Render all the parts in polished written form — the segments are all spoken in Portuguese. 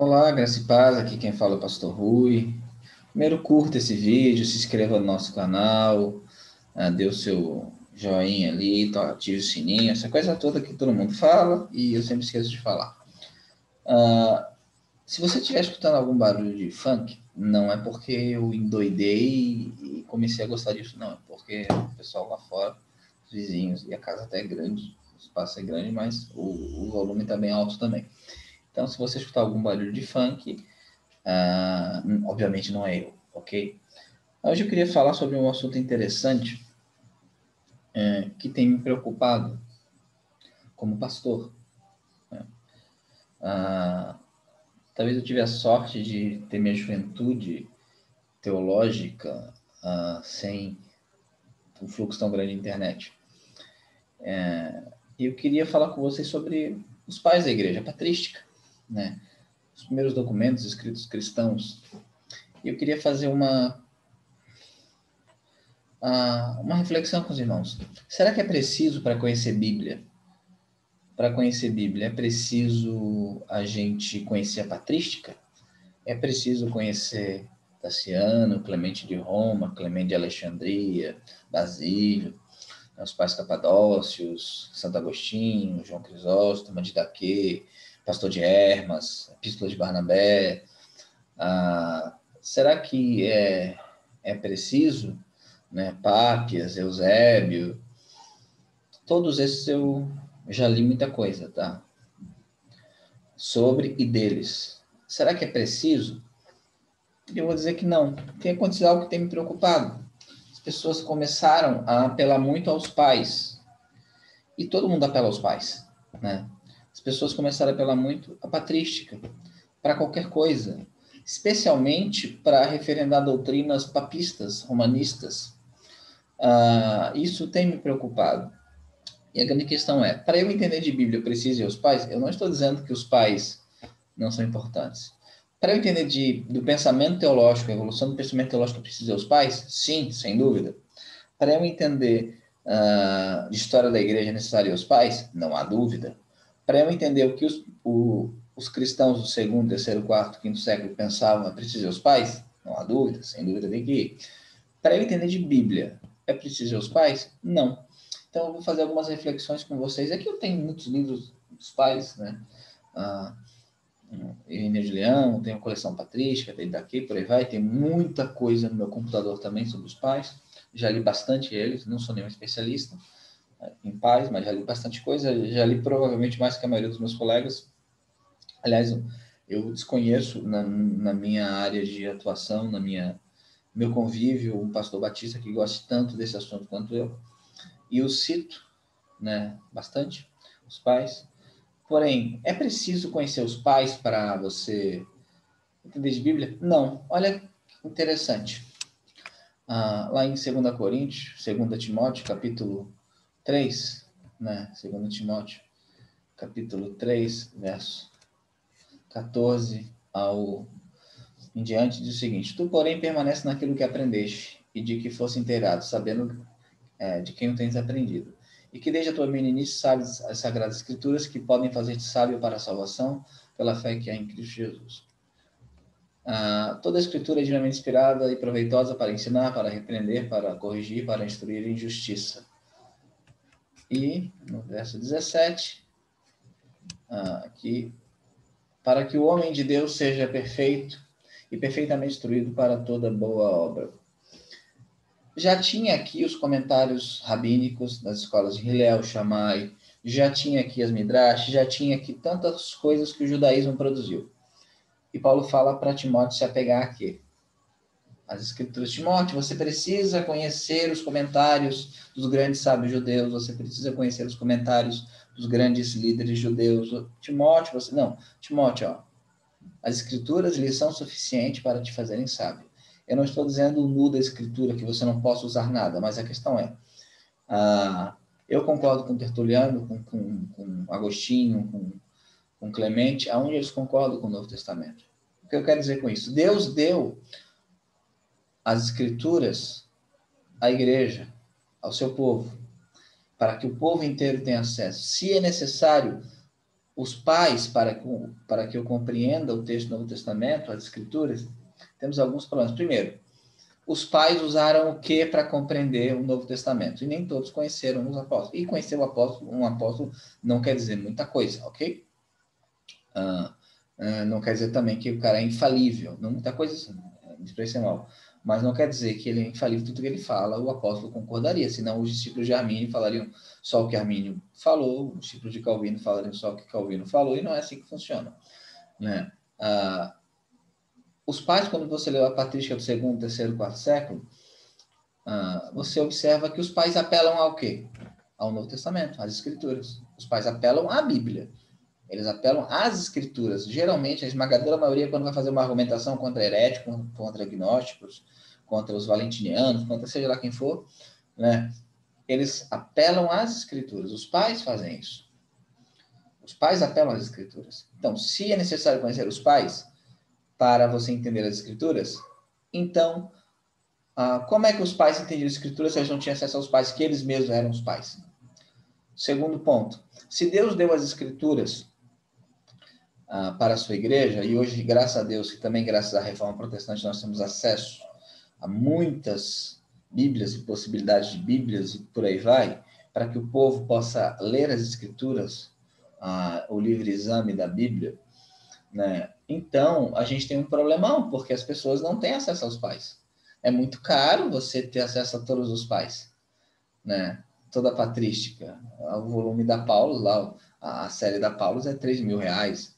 Olá, graça e paz, aqui quem fala é o Pastor Rui. Primeiro, curta esse vídeo, se inscreva no nosso canal, dê o seu joinha ali, ative o sininho, essa coisa toda que todo mundo fala e eu sempre esqueço de falar. Se você estiver escutando algum barulho de funk, não é porque eu endoidei e comecei a gostar disso, não. É porque o pessoal lá fora, os vizinhos, e a casa até é grande, o espaço é grande, mas o volume está bem alto também. Então, se você escutar algum barulho de funk, obviamente não é eu, ok? Hoje eu queria falar sobre um assunto interessante que tem me preocupado como pastor. Ah, Talvez eu tive a sorte de ter minha juventude teológica sem um fluxo tão grande de internet. E eu queria falar com vocês sobre os pais da igreja patrística, né? Os primeiros documentos escritos cristãos. E eu queria fazer uma reflexão com os irmãos. Será que é preciso para conhecer Bíblia? Para conhecer Bíblia, é preciso a gente conhecer a patrística? É preciso conhecer Taciano, Clemente de Roma, Clemente de Alexandria, Basílio, os pais capadócios, Santo Agostinho, João Crisóstomo, Didaquê, Pastor de Hermas, Epístola de Barnabé. Será que é preciso, né? Pápias, Eusébio, todos esses eu já li muita coisa, tá? Sobre e deles. Será que é preciso? Eu vou dizer que não. Tem acontecido algo que tem me preocupado. As pessoas começaram a apelar muito aos pais. E todo mundo apela aos pais, né? As pessoas começaram a apelar muito à patrística, para qualquer coisa. Especialmente para referendar doutrinas papistas, romanistas. Isso tem me preocupado. E a grande questão é, para eu entender de Bíblia, eu preciso ir aos pais? Eu não estou dizendo que os pais não são importantes. Para eu entender do pensamento teológico, a evolução do pensamento teológico, eu preciso ir aos pais? Sim, sem dúvida. Para eu entender de história da igreja, é necessário ir aos pais? Não há dúvida. Para eu entender o que os cristãos do segundo, terceiro, quarto, quinto século pensavam, é preciso ir aos pais? Não há dúvida, sem dúvida tem que ir. Para eu entender de Bíblia, é preciso ir aos pais? Não. Então, eu vou fazer algumas reflexões com vocês. Aqui eu tenho muitos livros dos pais, né? Ah, Irineu de Leão, tenho a coleção patrística, tem daqui, por aí vai. Tem muita coisa no meu computador também sobre os pais. Já li bastante eles, não sou nenhum especialista em pais, mas já li bastante coisa. Já li provavelmente mais que a maioria dos meus colegas. Aliás, eu desconheço na minha área de atuação, meu convívio, um pastor batista que goste tanto desse assunto quanto eu. E eu cito, né, bastante os pais. Porém, é preciso conhecer os pais para você entender de Bíblia? Não. Olha que interessante. Lá em 2 Coríntios, 2 Timóteo, capítulo 3, né? 2 Timóteo, capítulo 3, verso 14 ao em diante, diz o seguinte: Tu, porém, permanece naquilo que aprendeste e de que fosse inteirado, sabendo de quem o tens aprendido. E que desde a tua meninice sabes as sagradas escrituras que podem fazer-te sábio para a salvação pela fé que há em Cristo Jesus. Toda a escritura é divinamente inspirada e proveitosa para ensinar, para repreender, para corrigir, para instruir em justiça. E no verso 17, aqui, para que o homem de Deus seja perfeito e perfeitamente instruído para toda boa obra. Já tinha aqui os comentários rabínicos das escolas de Hillel, Shammai, já tinha aqui as Midrash, já tinha aqui tantas coisas que o judaísmo produziu. E Paulo fala para Timóteo se apegar aqui. As escrituras de Timóteo, você precisa conhecer os comentários dos grandes sábios judeus, você precisa conhecer os comentários dos grandes líderes judeus. Timóteo, Timóteo, as escrituras lhes são suficientes para te fazerem sábio. Eu não estou dizendo o nu da escritura, que você não possa usar nada, mas a questão é, eu concordo com Tertuliano, com Agostinho, com Clemente, aonde eles concordam com o Novo Testamento. O que eu quero dizer com isso? Deus deu as escrituras à igreja, ao seu povo, para que o povo inteiro tenha acesso. Se é necessário os pais, para que eu compreenda o texto do Novo Testamento, as Escrituras, temos alguns problemas. Primeiro, os pais usaram o que para compreender o Novo Testamento? E nem todos conheceram os apóstolos. E conhecer um apóstolo não quer dizer muita coisa, ok? Não quer dizer também que o cara é infalível. Não muita coisa assim, me expressei mal. Mas não quer dizer que ele é infalível, tudo que ele fala, o apóstolo concordaria. Senão os discípulos de Armínio falariam só o que Armínio falou, os discípulos de Calvino falariam só o que Calvino falou, e não é assim que funciona, né? Os pais, quando você leu a patrística do segundo, terceiro, quarto século, você observa que os pais apelam ao quê? Ao Novo Testamento, às Escrituras. Os pais apelam à Bíblia. Eles apelam às Escrituras. Geralmente, a esmagadora maioria, quando vai fazer uma argumentação contra heréticos, contra agnósticos, contra os valentinianos, contra seja lá quem for, né? Eles apelam às Escrituras. Os pais fazem isso. Os pais apelam às Escrituras. Então, se é necessário conhecer os pais para você entender as Escrituras, então, como é que os pais entendiam as Escrituras se eles não tinham acesso aos pais, que eles mesmos eram os pais? Segundo ponto, se Deus deu as Escrituras para a sua igreja, e hoje, graças a Deus, e também graças à Reforma Protestante, nós temos acesso a muitas Bíblias e possibilidades de Bíblias e por aí vai, para que o povo possa ler as Escrituras, o livre exame da Bíblia, né? Então, a gente tem um problemão, porque as pessoas não têm acesso aos pais. É muito caro você ter acesso a todos os pais, né? Toda a patrística, o volume da Paulus, lá, a série da Paulus é R$ 3.000,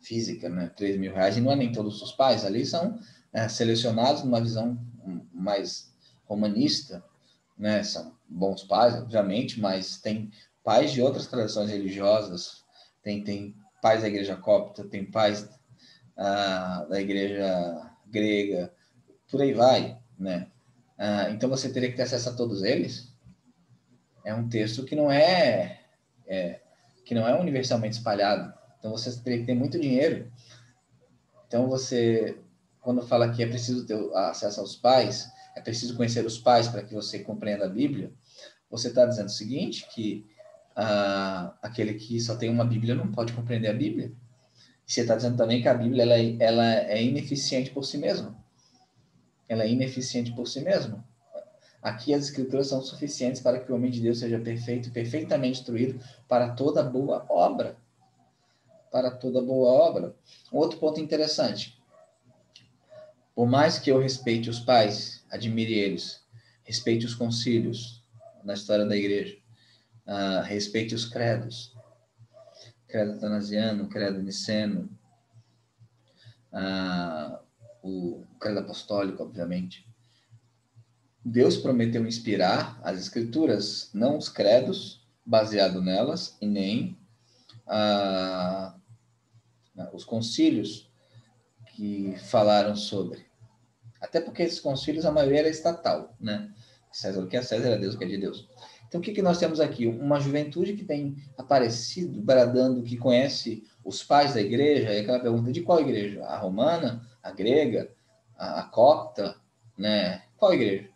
física, né? R$ 3.000, e não é nem todos os pais, ali são selecionados numa visão mais romanista, né? São bons pais, obviamente, mas tem pais de outras tradições religiosas, tem pais da igreja copta, tem pais da igreja grega, por aí vai, né? Então você teria que ter acesso a todos eles. É um texto que não é universalmente espalhado. Então você teria que ter muito dinheiro. Então você, quando fala que é preciso ter acesso aos pais, é preciso conhecer os pais para que você compreenda a Bíblia, você está dizendo o seguinte, que aquele que só tem uma Bíblia não pode compreender a Bíblia. Você está dizendo também que a Bíblia ela é ineficiente por si mesma. Ela é ineficiente por si mesma. Aqui as escrituras são suficientes para que o homem de Deus seja perfeito e perfeitamente instruído para toda boa obra. Para toda boa obra. Um outro ponto interessante. Por mais que eu respeite os pais, admire eles, respeite os concílios na história da igreja, respeite os credos, credo atanasiano, credo niceno, o credo apostólico, obviamente. Deus prometeu inspirar as escrituras, não os credos, baseado nelas, e nem os concílios que falaram sobre. Até porque esses concílios, a maioria era estatal, né? César o que é César, é Deus o que é de Deus. Então, o que nós temos aqui? Uma juventude que tem aparecido, bradando que conhece os pais da igreja, e aquela pergunta de qual igreja? A romana, a grega, a copta, né? Qual igreja?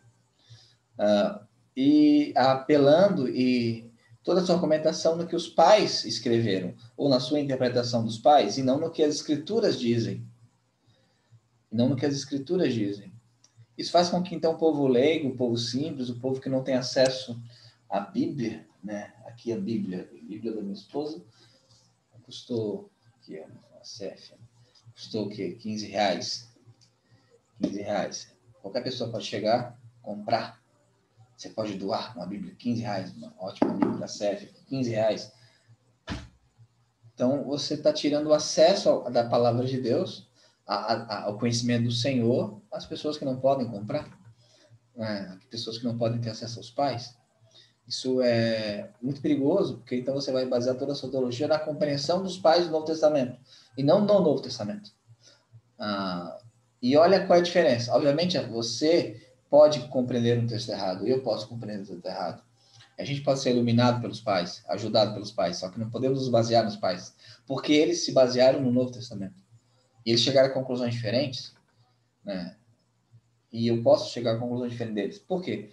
E apelando e toda a sua argumentação no que os pais escreveram, ou na sua interpretação dos pais, e não no que as escrituras dizem. Não no que as escrituras dizem. Isso faz com que, então, o povo leigo, o povo simples, o povo que não tem acesso à Bíblia, né? Aqui a Bíblia da minha esposa, custou, aqui, a CF, custou o quê? R$ 15. R$ 15. Qualquer pessoa pode chegar, comprar. Você pode doar uma Bíblia, R$ 15, uma ótima Bíblia da CF, R$ 15. Então, você está tirando o acesso da palavra de Deus, ao conhecimento do Senhor, às pessoas que não podem comprar, né? Pessoas que não podem ter acesso aos pais. Isso é muito perigoso, porque então você vai basear toda a sua teologia na compreensão dos pais do Novo Testamento, e não no Novo Testamento. E olha qual é a diferença. Obviamente, você pode compreender um texto errado, eu posso compreender um texto errado. A gente pode ser iluminado pelos pais, ajudado pelos pais, só que não podemos nos basear nos pais, porque eles se basearam no Novo Testamento. E eles chegaram a conclusões diferentes, né? E eu posso chegar a conclusões diferentes deles. Por quê?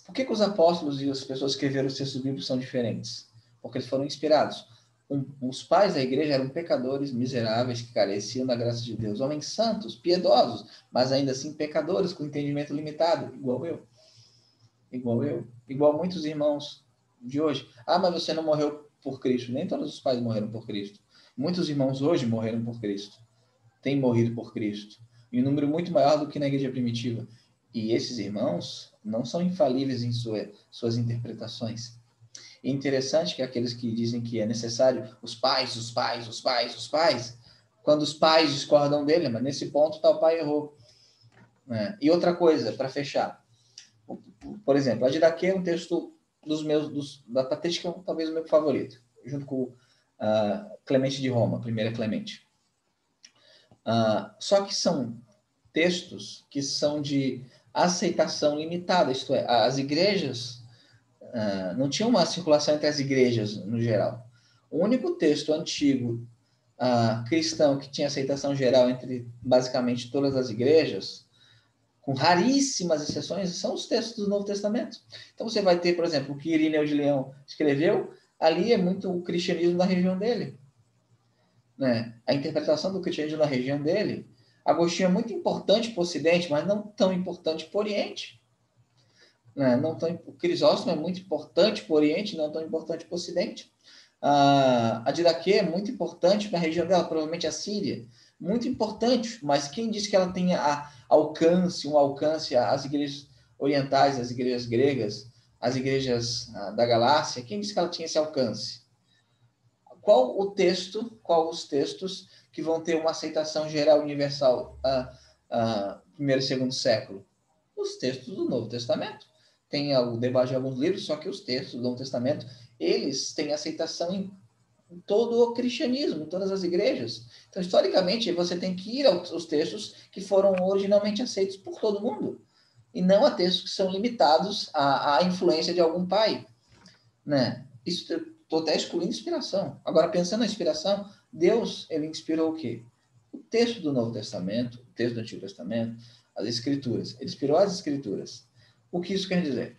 Por que os apóstolos e as pessoas que escreveram os textos bíblicos são diferentes? Porque eles foram inspirados. Os pais da igreja eram pecadores miseráveis que careciam da graça de Deus, homens santos, piedosos, mas ainda assim pecadores com entendimento limitado, igual muitos irmãos de hoje. Ah, mas você não morreu por Cristo. Nem todos os pais morreram por Cristo. Muitos irmãos hoje morreram por Cristo, têm morrido por Cristo, em um número muito maior do que na igreja primitiva. E esses irmãos não são infalíveis em suas interpretações. É interessante que aqueles que dizem que é necessário os pais, quando os pais discordam dele, mas nesse ponto tal pai errou. Né? E outra coisa, para fechar, por exemplo, a Didaquê é um texto da patrística, talvez o meu favorito, junto com Clemente de Roma, primeira Clemente. Só que são textos que são de aceitação limitada, isto é, as igrejas não tinha uma circulação entre as igrejas no geral. O único texto antigo cristão que tinha aceitação geral entre basicamente todas as igrejas, com raríssimas exceções, são os textos do Novo Testamento. Então você vai ter, por exemplo, o que Irineu de Leão escreveu, ali é muito o cristianismo da região dele. Né? A interpretação do cristianismo na região dele. Agostinho é muito importante para o Ocidente, mas não tão importante para o Oriente. Né? O Crisóstomo é muito importante para o Oriente, não tão importante para o Ocidente. A Didaquê é muito importante para a região dela, provavelmente a Síria. Muito importante, mas quem disse que ela tenha um alcance às igrejas orientais, às igrejas gregas, às igrejas da Galácia? Quem disse que ela tinha esse alcance? Qual os textos que vão ter uma aceitação geral universal primeiro e segundo século? Os textos do Novo Testamento. Tem o debate de alguns livros, só que os textos do Novo Testamento, eles têm aceitação em todo o cristianismo, em todas as igrejas. Então, historicamente, você tem que ir aos textos que foram originalmente aceitos por todo mundo, e não a textos que são limitados à influência de algum pai. Né? Isso, estou até excluindo inspiração. Agora, pensando na inspiração, Deus, ele inspirou o quê? O texto do Novo Testamento, o texto do Antigo Testamento, as Escrituras. Ele inspirou as Escrituras. O que isso quer dizer?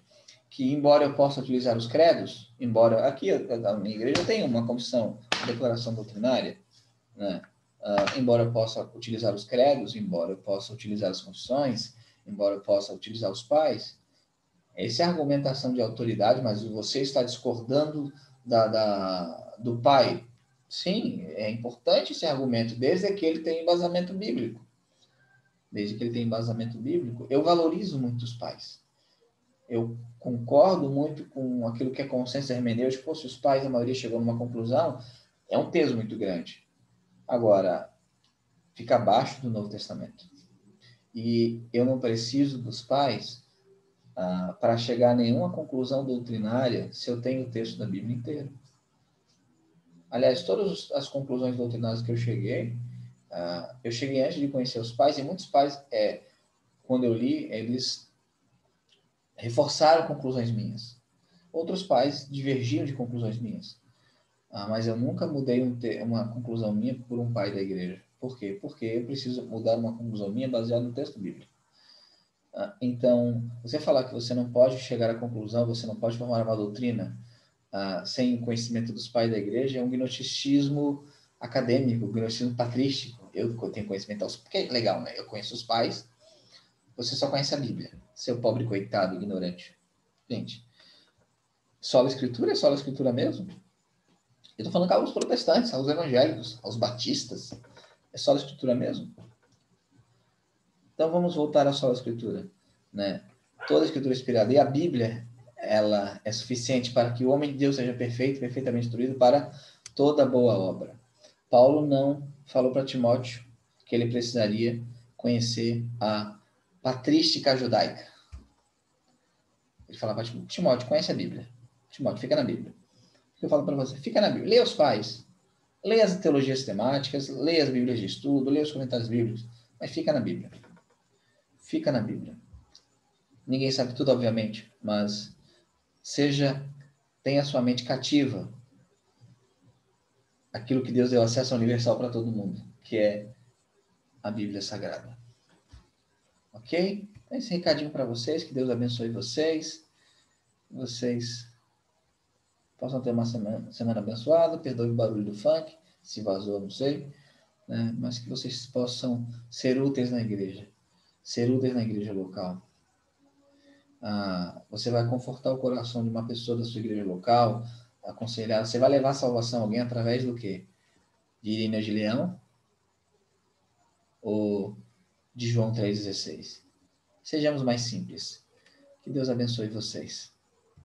Que, embora eu possa utilizar os credos, embora aqui a minha igreja tenha uma confissão, uma declaração doutrinária, né? Embora eu possa utilizar os credos, embora eu possa utilizar as confissões, embora eu possa utilizar os pais, essa é a argumentação de autoridade, mas você está discordando do pai. Sim, é importante esse argumento, desde que ele tenha embasamento bíblico. Desde que ele tenha embasamento bíblico. Eu valorizo muito os pais. Eu concordo muito com aquilo que é consenso hermenêutico. Se os pais, a maioria, chegou numa conclusão, é um peso muito grande. Agora, fica abaixo do Novo Testamento. E eu não preciso dos pais para chegar a nenhuma conclusão doutrinária se eu tenho o texto da Bíblia inteiro. Aliás, todas as conclusões doutrinárias que eu cheguei antes de conhecer os pais, e muitos pais, quando eu li, eles reforçaram conclusões minhas. Outros pais divergiam de conclusões minhas. Mas eu nunca mudei uma conclusão minha por um pai da igreja. Por quê? Porque eu preciso mudar uma conclusão minha baseada no texto bíblico. Então, você falar que você não pode chegar à conclusão, você não pode formar uma doutrina sem o conhecimento dos pais da igreja, é um gnosticismo acadêmico, um gnosticismo patrístico. Eu tenho conhecimento porque é legal, né? Eu conheço os pais, você só conhece a Bíblia, seu pobre coitado, ignorante. Gente, sola escritura é sola escritura mesmo? Eu estou falando aos protestantes, aos evangélicos, aos batistas. É sola escritura mesmo? Então vamos voltar à sola escritura, né? Toda a escritura inspirada e a Bíblia, ela é suficiente para que o homem de Deus seja perfeito, perfeitamente instruído para toda boa obra. Paulo não falou para Timóteo que ele precisaria conhecer a patrística judaica. Ele fala para Timóteo, conhece a Bíblia. Timóteo, fica na Bíblia. Eu falo para você, fica na Bíblia. Leia os pais, leia as teologias temáticas, leia as Bíblias de estudo, leia os comentários bíblicos, mas fica na Bíblia. Fica na Bíblia. Ninguém sabe tudo, obviamente, mas tenha sua mente cativa aquilo que Deus deu acesso universal para todo mundo, que é a Bíblia Sagrada. Ok? Esse recadinho para vocês, que Deus abençoe vocês. Vocês Possam ter uma semana abençoada. Perdoe o barulho do funk, se vazou, não sei. Né? Mas que vocês possam ser úteis na igreja. Ser úteis na igreja local. Você vai confortar o coração de uma pessoa da sua igreja local, aconselhar. Você vai levar a salvação a alguém através do quê? De Irina de Leão ou de João 3,16? Sejamos mais simples. Que Deus abençoe vocês.